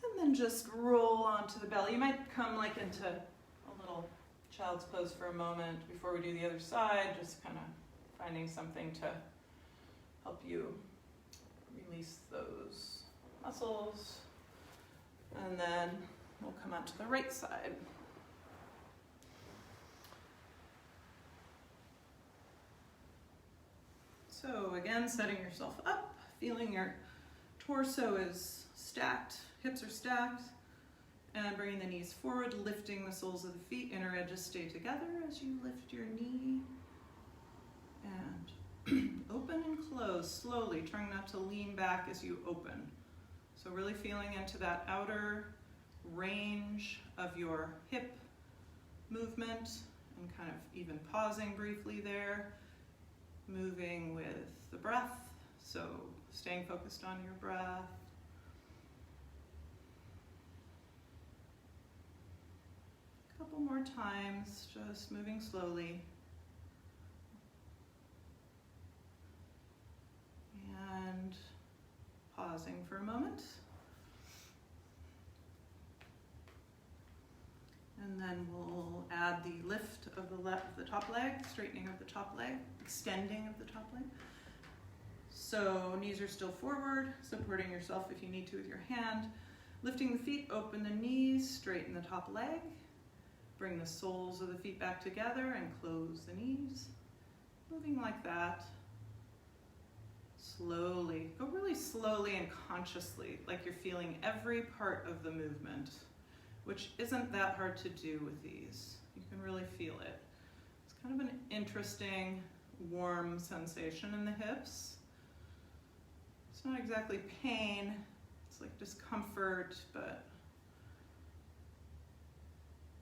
And then just roll onto the belly. You might come like into a little child's pose for a moment before we do the other side, just kind of finding something to help you release those muscles. And then we'll come onto the right side. So again, setting yourself up, feeling your torso is stacked, hips are stacked, and bringing the knees forward, lifting the soles of the feet, inner edges stay together as you lift your knee. And open and close slowly, trying not to lean back as you open. So really feeling into that outer range of your hip movement and kind of even pausing briefly there. Moving with the breath, so staying focused on your breath. A couple more times, just moving slowly. And pausing for a moment. And then we'll add the lift of the top leg, straightening of the top leg, extending of the top leg. So knees are still forward, supporting yourself if you need to with your hand. Lifting the feet, open the knees, straighten the top leg. Bring the soles of the feet back together and close the knees. Moving like that. Slowly, go really slowly and consciously, like you're feeling every part of the movement, which isn't that hard to do with these. You can really feel it. It's kind of an interesting, warm sensation in the hips. It's not exactly pain, it's like discomfort, but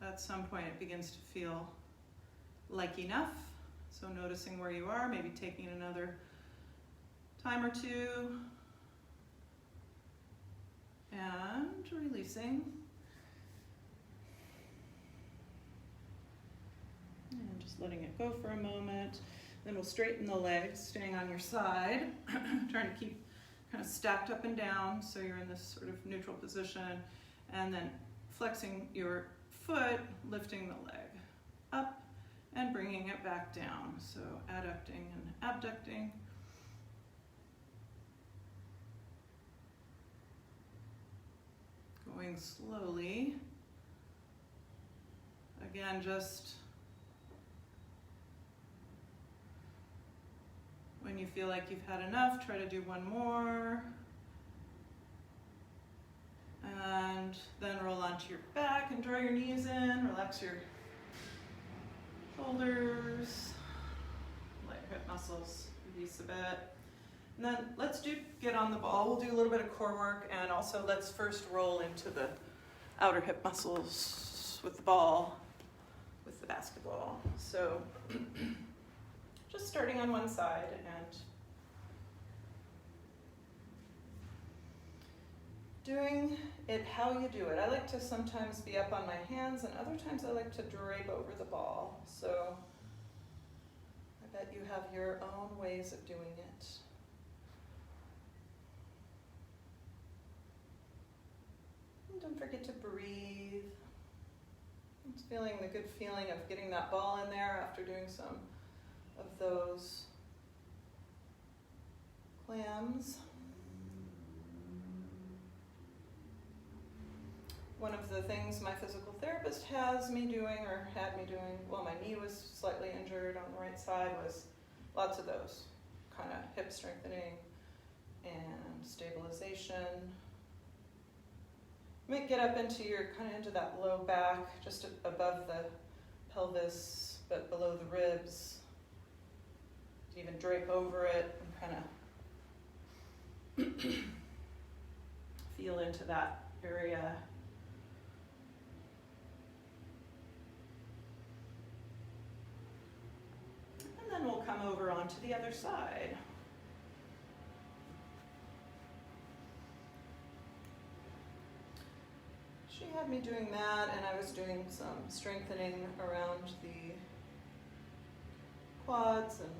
at some point it begins to feel like enough. So noticing where you are, maybe taking another time or two, and releasing. And just letting it go for a moment. Then we'll straighten the legs, staying on your side, trying to keep kind of stacked up and down so you're in this sort of neutral position, and then flexing your foot, lifting the leg up and bringing it back down. So adducting and abducting. Going slowly. Again, just when you feel like you've had enough, try to do one more. And then roll onto your back and draw your knees in, relax your shoulders, let your hip muscles release a bit. And then let's get on the ball. We'll do a little bit of core work, and also let's first roll into the outer hip muscles with the ball, with the basketball. So just starting on one side and doing it how you do it. I like to sometimes be up on my hands, and other times I like to drape over the ball. So I bet you have your own ways of doing it. And don't forget to breathe. It's feeling the good feeling of getting that ball in there after doing some of those clams. One of the things my physical therapist has me doing, or had me doing, while my knee was slightly injured on the right side, was lots of those kind of hip strengthening and stabilization. You might get up into into that low back, just above the pelvis, but below the ribs. Even drape over it and kind of feel into that area. And then we'll come over onto the other side. She had me doing that, and I was doing some strengthening around the quads and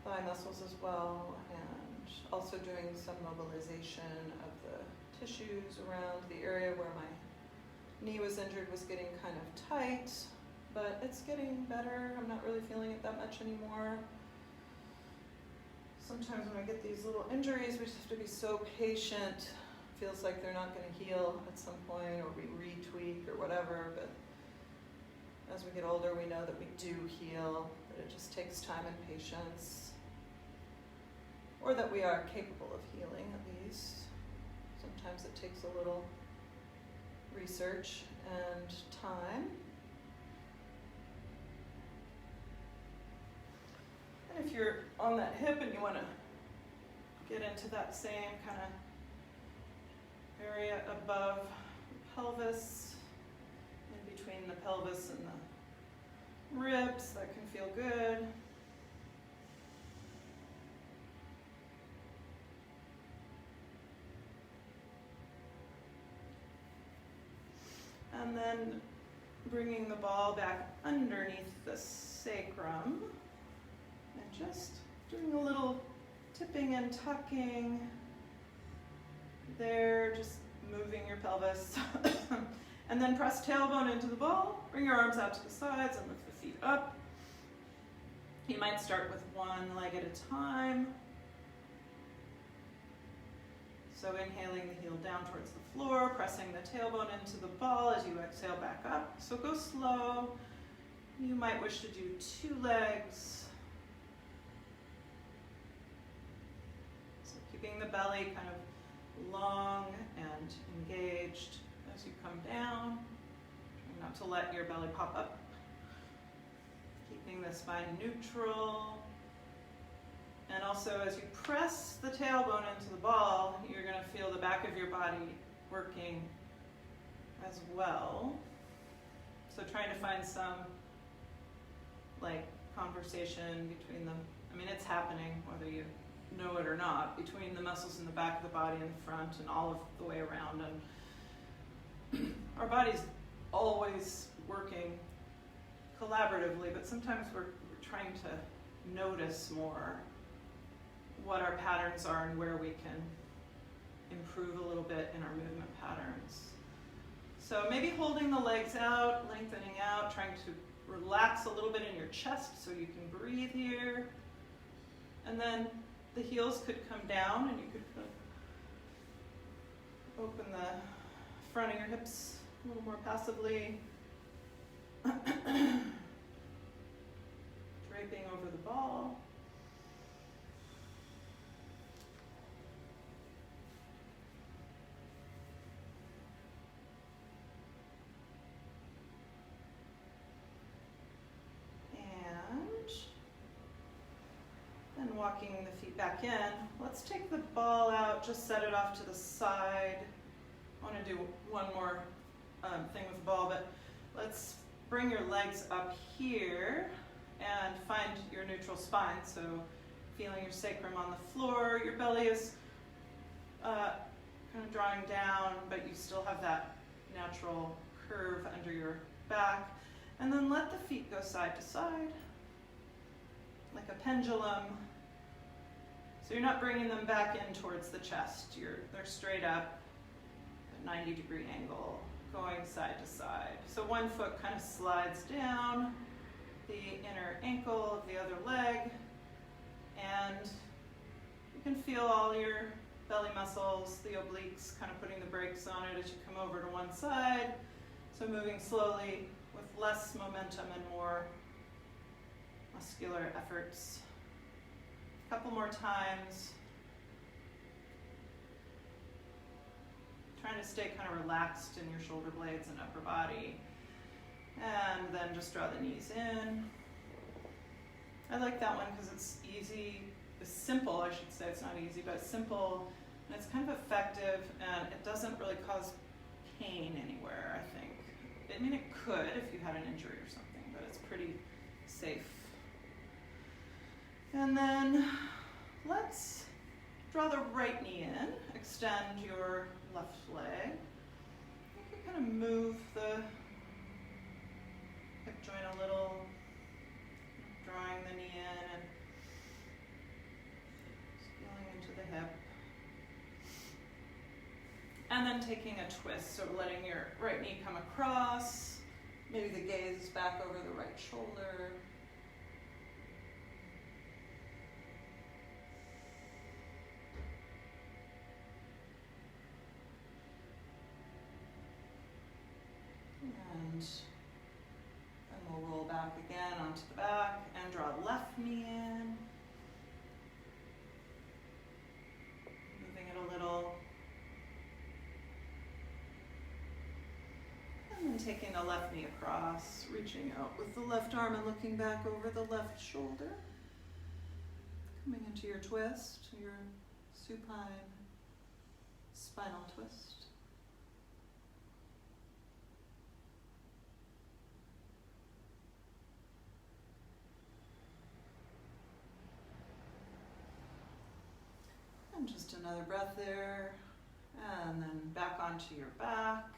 thigh muscles as well, and also doing some mobilization of the tissues around the area where my knee was injured. Was getting kind of tight, but it's getting better. I'm not really feeling it that much anymore. Sometimes when I get these little injuries, we just have to be so patient. Feels like they're not going to heal at some point, or we retweak or whatever, but as we get older, we know that we do heal, that it just takes time and patience, or that we are capable of healing at least. Sometimes it takes a little research and time. And if you're on that hip and you want to get into that same kind of area above the pelvis, in between the pelvis and the ribs, that can feel good. And then bringing the ball back underneath the sacrum. And just doing a little tipping and tucking there, just moving your pelvis. And then press tailbone into the ball, bring your arms out to the sides and lift the feet up. You might start with one leg at a time. So inhaling the heel down towards the floor, pressing the tailbone into the ball as you exhale back up. So go slow. You might wish to do 2 legs. So keeping the belly kind of long and engaged as you come down. Trying not to let your belly pop up. Keeping the spine neutral. And also as you press the tailbone into the ball, you're going to feel the back of your body working as well. So trying to find some conversation between them. I mean, it's happening whether you know it or not, between the muscles in the back of the body and the front and all of the way around. And our body's always working collaboratively, but sometimes we're trying to notice more what our patterns are and where we can improve a little bit in our movement patterns. So maybe holding the legs out, lengthening out, trying to relax a little bit in your chest so you can breathe here. And then the heels could come down and you could open the front of your hips a little more passively. Draping over the ball. Walking the feet back in. Let's take the ball out, just set it off to the side. I want to do one more thing with the ball, but let's bring your legs up here and find your neutral spine. So feeling your sacrum on the floor, your belly is kind of drawing down, but you still have that natural curve under your back. And then let the feet go side to side, like a pendulum. So you're not bringing them back in towards the chest. They're straight up, at 90-degree angle, going side to side. So one foot kind of slides down the inner ankle of the other leg, and you can feel all your belly muscles, the obliques, kind of putting the brakes on it as you come over to one side. So moving slowly with less momentum and more muscular efforts. A couple more times. Trying to stay kind of relaxed in your shoulder blades and upper body. And then just draw the knees in. I like that one because it's easy, it's simple, I should say. It's not easy, but it's simple and it's kind of effective, and it doesn't really cause pain anywhere, I think. I mean, it could if you had an injury or something, but it's pretty safe. And then let's draw the right knee in, extend your left leg. You can kind of move the hip joint a little, drawing the knee in and feeling into the hip. And then taking a twist, so letting your right knee come across, maybe the gaze is back over the right shoulder. And then we'll roll back again onto the back and draw left knee in. Moving it a little. And then taking the left knee across, reaching out with the left arm and looking back over the left shoulder. Coming into your twist, your supine spinal twist. And just another breath there. And then back onto your back.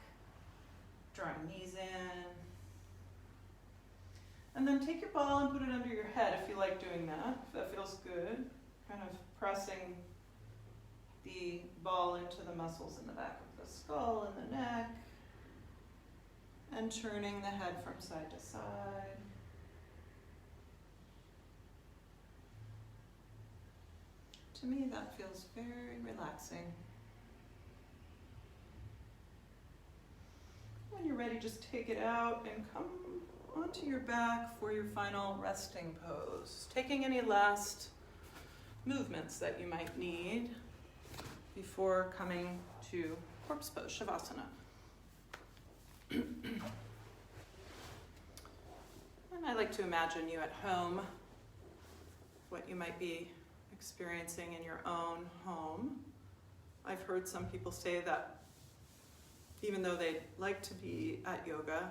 Drawing knees in. And then take your ball and put it under your head if you like doing that, if that feels good. Kind of pressing the ball into the muscles in the back of the skull and the neck, and turning the head from side to side. To me, that feels very relaxing. When you're ready, just take it out and come onto your back for your final resting pose. Taking any last movements that you might need before coming to corpse pose, Shavasana. And I like to imagine you at home, what you might be experiencing in your own home. I've heard some people say that even though they'd like to be at yoga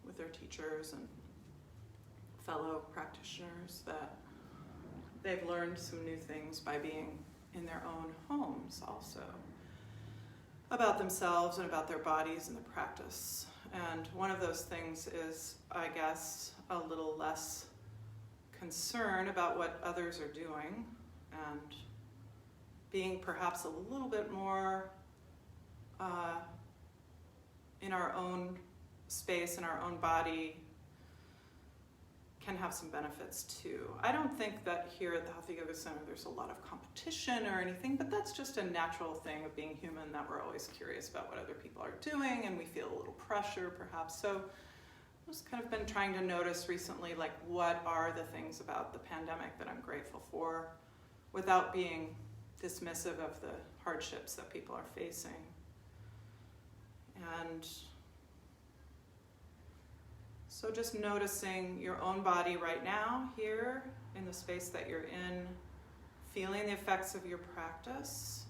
with their teachers and fellow practitioners, that they've learned some new things by being in their own homes also, about themselves and about their bodies and the practice. And one of those things is, I guess, a little less concern about what others are doing and being perhaps a little bit more in our own space, in our own body, can have some benefits too. I don't think that here at the Hatha Yoga Center there's a lot of competition or anything, but that's just a natural thing of being human, that we're always curious about what other people are doing and we feel a little pressure perhaps. So I've just kind of been trying to notice recently, like, what are the things about the pandemic that I'm grateful for without being dismissive of the hardships that people are facing. And so just noticing your own body right now, here in the space that you're in, feeling the effects of your practice,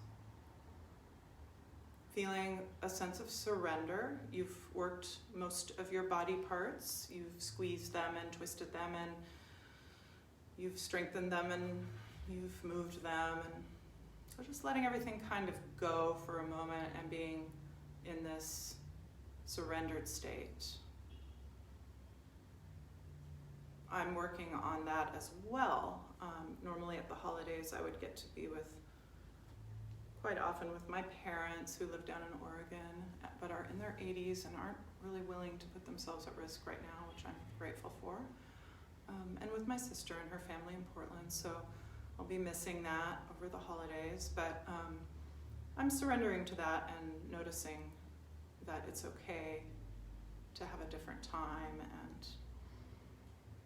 feeling a sense of surrender. You've worked most of your body parts. You've squeezed them and twisted them, and you've strengthened them, and you've moved them. And so just letting everything kind of go for a moment and being in this surrendered state. I'm working on that as well. Normally at the holidays I would get to be quite often with my parents who live down in Oregon, but are in their 80s and aren't really willing to put themselves at risk right now, which I'm grateful for. And with my sister and her family in Portland, so I'll be missing that over the holidays, but I'm surrendering to that and noticing that it's okay to have a different time, and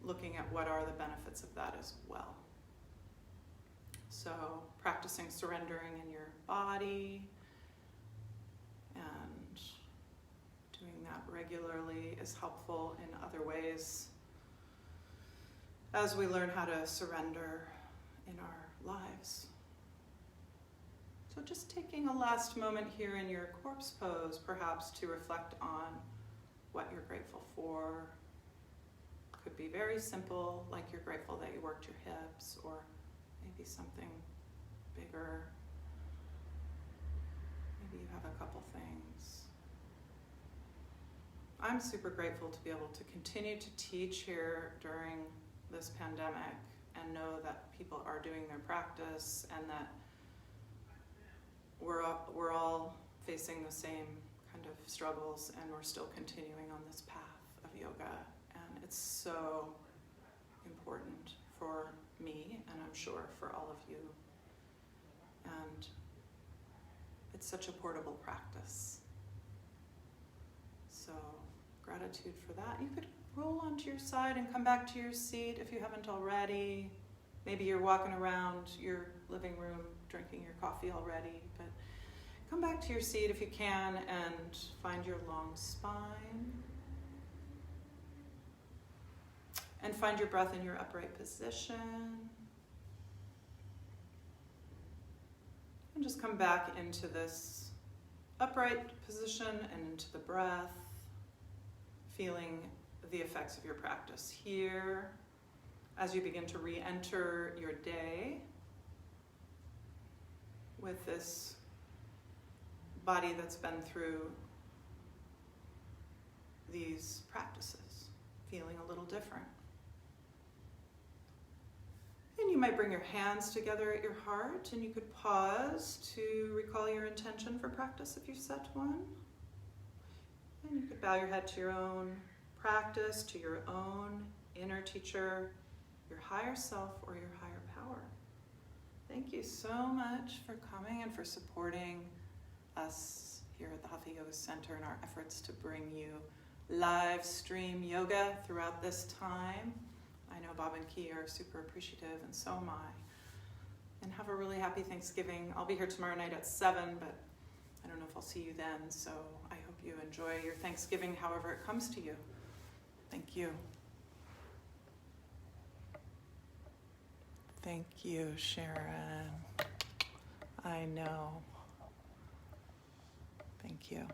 looking at what are the benefits of that as well. So practicing surrendering in your body and doing that regularly is helpful in other ways as we learn how to surrender in our lives. So just taking a last moment here in your corpse pose, perhaps to reflect on what you're grateful for. Could be very simple, like you're grateful that you worked your hips, or maybe something bigger. Maybe you have a couple things. I'm super grateful to be able to continue to teach here during this pandemic and know that people are doing their practice, and that we're all facing the same kind of struggles, and we're still continuing on this path of yoga. And it's so important for me, and I'm sure for all of you. And it's such a portable practice. So gratitude for that. You could roll onto your side and come back to your seat if you haven't already. Maybe you're walking around your living room drinking your coffee already, but come back to your seat if you can and find your long spine. And find your breath in your upright position. And just come back into this upright position and into the breath, feeling the effects of your practice here as you begin to re-enter your day with this body that's been through these practices. feeling a little different. And you might bring your hands together at your heart, and you could pause to recall your intention for practice if you've set one. And you could bow your head to your own practice, to your own inner teacher, your higher self, or your higher power. Thank you so much for coming and for supporting us here at the Hatha Yoga Center in our efforts to bring you live stream yoga throughout this time. I know Bob and Key are super appreciative, and so am I. And have a really happy Thanksgiving. I'll be here tomorrow night at 7, but I don't know if I'll see you then, so I hope you enjoy your Thanksgiving however it comes to you. Thank you. Thank you, Sharon. I know. Thank you.